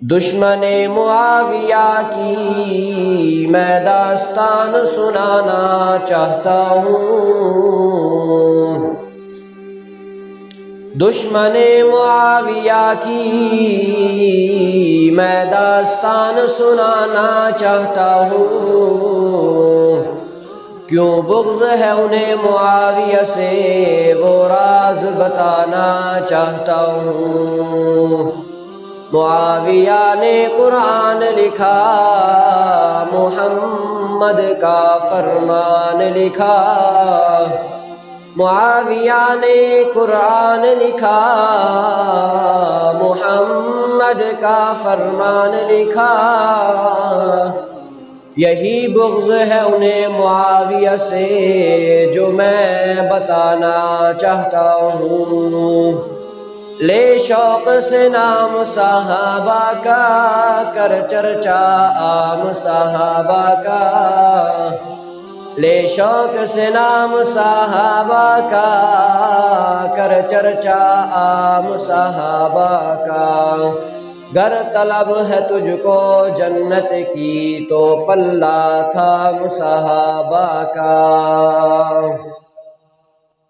دشمن معاویہ کی میں داستان سنانا چاہتا ہوں، دشمن معاویہ کی میں داستان سنانا چاہتا ہوں، کیوں بغض ہے انہیں معاویہ سے وہ راز بتانا چاہتا ہوں۔ معاویہ نے قرآن لکھا، محمد کا فرمان لکھا، معاویہ نے قرآن لکھا، محمد کا فرمان لکھا، یہی بغض ہے انہیں معاویہ سے جو میں بتانا چاہتا ہوں۔ لے شوق سے نام صحابہ کا، کر چرچا عام صحابہ کا، لے شوق سے نام صحابہ کا، کر چرچا عام صحابہ کا، گر طلب ہے تجھ کو جنت کی تو پلہ تھام صحابہ کا۔